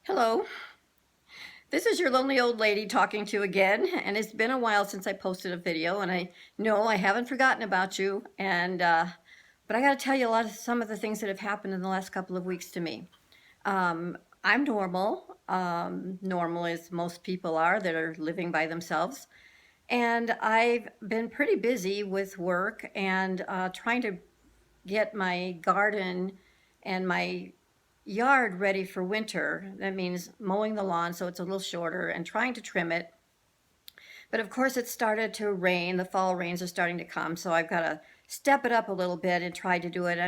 Hello, this is your lonely old lady talking to you again, and it's been a while since I posted a video, and I know I haven't forgotten about you, but I got to tell you some of the things that have happened in the last couple of weeks to me. I'm normal, normal as most people are that are living by themselves, and I've been pretty busy with work and trying to get my garden and my yard ready for winter. That means mowing the lawn so it's a little shorter and trying to trim it. But of course, it started to rain. The fall rains are starting to come, so I've got to step it up a little bit and try to do it.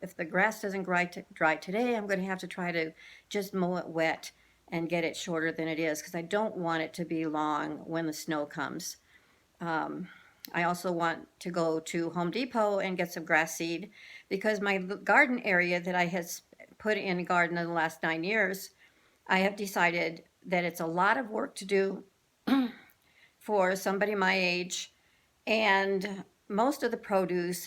If the grass doesn't dry today, I'm going to have to try to just mow it wet and get it shorter than it is because I don't want it to be long when the snow comes. Um, I also want to go to Home Depot and get some grass seed because my garden area that I had put in a garden in the last 9 years, I have decided that it's a lot of work to do for somebody my age, and most of the produce,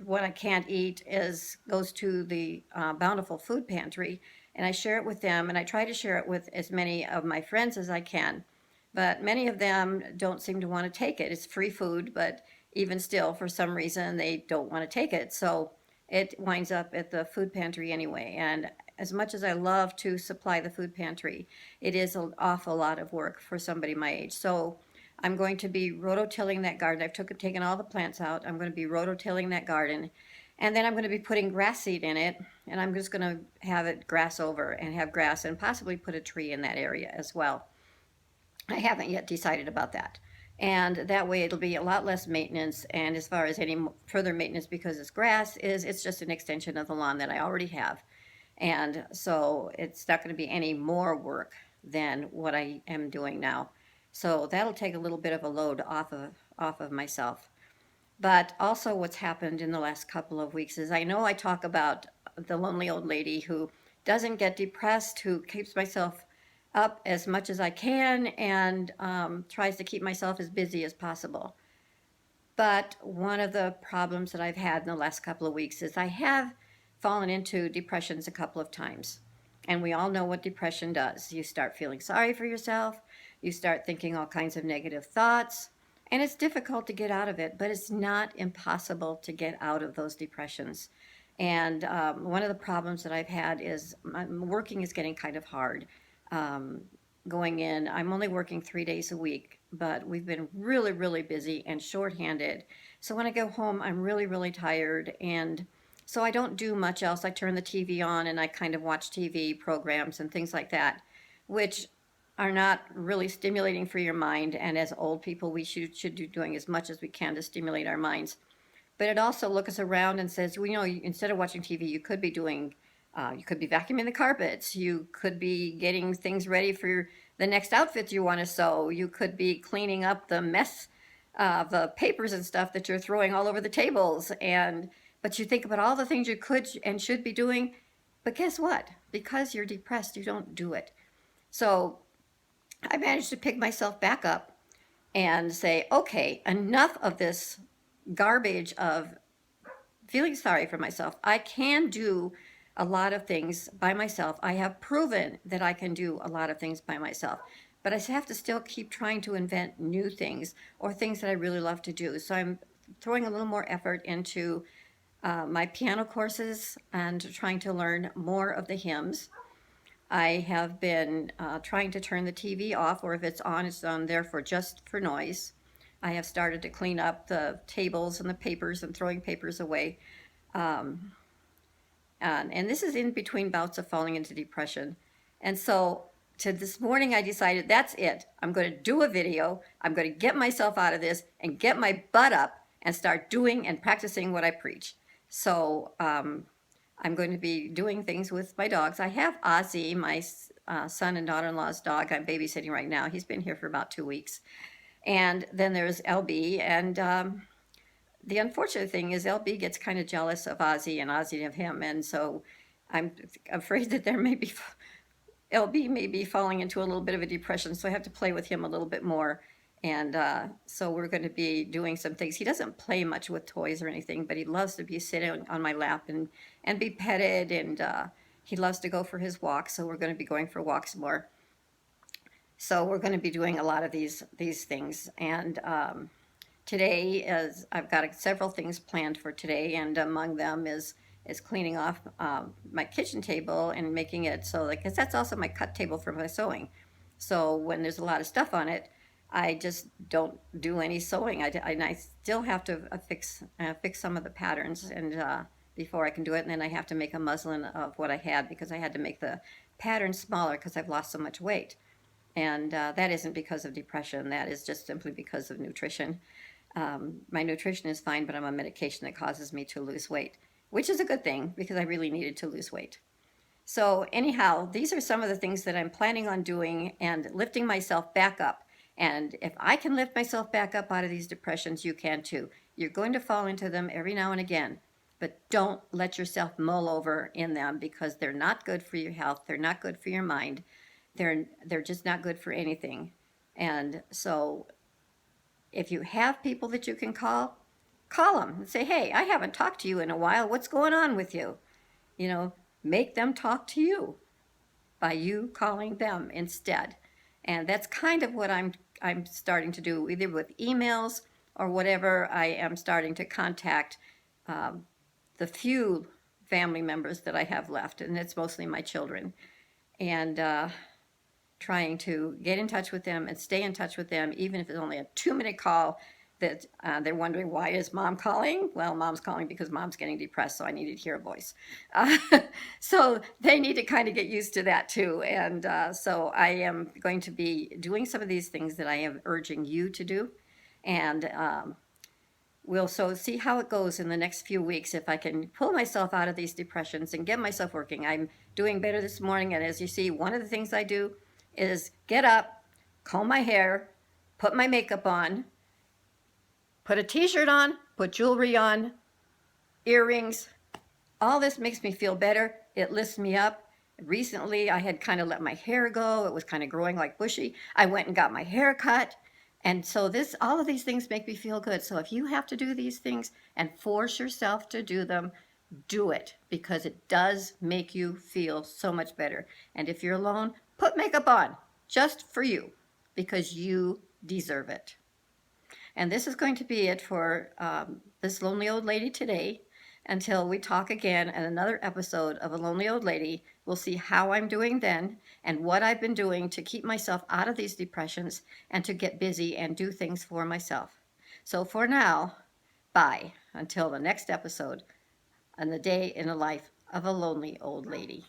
what I can't eat, is goes to the Bountiful Food Pantry, and I share it with them, and I try to share it with as many of my friends as I can. But many of them don't seem to want to take it. It's free food, but even still, for some reason, they don't want to take it. So it winds up at the food pantry anyway. And as much as I love to supply the food pantry, it is an awful lot of work for somebody my age. So I'm going to be rototilling that garden. Taken all the plants out. I'm going to be rototilling that garden. And then I'm going to be putting grass seed in it. And I'm just going to have it grass over and have grass and possibly put a tree in that area as well. I haven't yet decided about that. And that way it'll be a lot less maintenance. And as far as any further maintenance, because it's grass, it's just an extension of the lawn that I already have. And so it's not going to be any more work than what I am doing now. So that'll take a little bit of a load off of myself. But also, what's happened in the last couple of weeks is I know I talk about the lonely old lady who doesn't get depressed, who keeps myself up as much as I can and tries to keep myself as busy as possible. But one of the problems that I've had in the last couple of weeks is I have fallen into depressions a couple of times. And we all know what depression does. You start feeling sorry for yourself, you start thinking all kinds of negative thoughts, and it's difficult to get out of it, but it's not impossible to get out of those depressions. And one of the problems that I've had is working is getting kind of hard. Um, Going in, I'm only working 3 days a week, but we've been really, really busy and shorthanded. So when I go home, I'm really, really tired. And so I don't do much else. I turn the TV on and I kind of watch TV programs and things like that, which are not really stimulating for your mind. And as old people, we should be doing as much as we can to stimulate our minds. But it also looks around and says, well, instead of watching TV, you could be vacuuming the carpets. You could be getting things ready for the next outfit you want to sew. You could be cleaning up the mess, the papers and stuff that you're throwing all over the tables. But you think about all the things you could and should be doing. But guess what? Because you're depressed, you don't do it. So I managed to pick myself back up and say, okay, enough of this garbage of feeling sorry for myself. I can do a lot of things by myself. I have proven that I can do a lot of things by myself. But I have to still keep trying to invent new things or things that I really love to do. So I'm throwing a little more effort into my piano courses and trying to learn more of the hymns. I have been trying to turn the TV off, or if it's on there for just for noise. I have started to clean up the tables and the papers and throwing papers away. Um, and this is in between bouts of falling into depression. And so to this morning, I decided that's it. I'm going to do a video. I'm going to get myself out of this and get my butt up and start doing and practicing what I preach. So I'm going to be doing things with my dogs. I have Ozzy, my son and daughter-in-law's dog. I'm babysitting right now. He's been here for about 2 weeks. And then there's LB. And the unfortunate thing is LB gets kind of jealous of Ozzy and Ozzy of him. And so I'm afraid that LB may be falling into a little bit of a depression. So I have to play with him a little bit more. And so we're going to be doing some things. He doesn't play much with toys or anything, but he loves to be sitting on my lap and be petted. And He loves to go for his walks, so we're going to be going for walks more. So we're going to be doing a lot of these things. And today is I've got several things planned for today, and among them is cleaning off my kitchen table and making it so, like, 'cause that's also my cut table for my sewing. So when there's a lot of stuff on it, I just don't do any sewing. And I still have to fix some of the patterns and before I can do it, and then I have to make a muslin of what I had because I had to make the pattern smaller because I've lost so much weight. And that isn't because of depression. That is just simply because of nutrition. My nutrition is fine, but I'm on medication that causes me to lose weight, which is a good thing because I really needed to lose weight. So anyhow, these are some of the things that I'm planning on doing and lifting myself back up. And if I can lift myself back up out of these depressions, you can too. You're going to fall into them every now and again, but don't let yourself mull over in them because they're not good for your health. They're not good for your mind. They're just not good for anything. And so if you have people that you can call them and say, hey, I haven't talked to you in a while. What's going on with you? You know, make them talk to you by you calling them instead. And that's kind of what I'm starting to do, either with emails or whatever. I am starting to contact the few family members that I have left, and it's mostly my children. And trying to get in touch with them and stay in touch with them, even if it's only a 2-minute call that they're wondering, why is mom calling? Well, mom's calling because mom's getting depressed, so I needed to hear a voice. So they need to kind of get used to that too. And so I am going to be doing some of these things that I am urging you to do. And we'll see how it goes in the next few weeks if I can pull myself out of these depressions and get myself working. I'm doing better this morning, and as you see, one of the things I do is get up, comb my hair, put my makeup on, put a t-shirt on, put jewelry on, earrings. All this makes me feel better. It lifts me up. Recently, I had kind of let my hair go. It was kind of growing like bushy. I went and got my hair cut. And so all of these things make me feel good. So if you have to do these things and force yourself to do them, do it because it does make you feel so much better. And if you're alone, put makeup on just for you because you deserve it. And this is going to be it for this lonely old lady today. Until we talk again in another episode of A Lonely Old Lady, we'll see how I'm doing then and what I've been doing to keep myself out of these depressions and to get busy and do things for myself. So for now, bye until the next episode on the day in the life of a lonely old lady.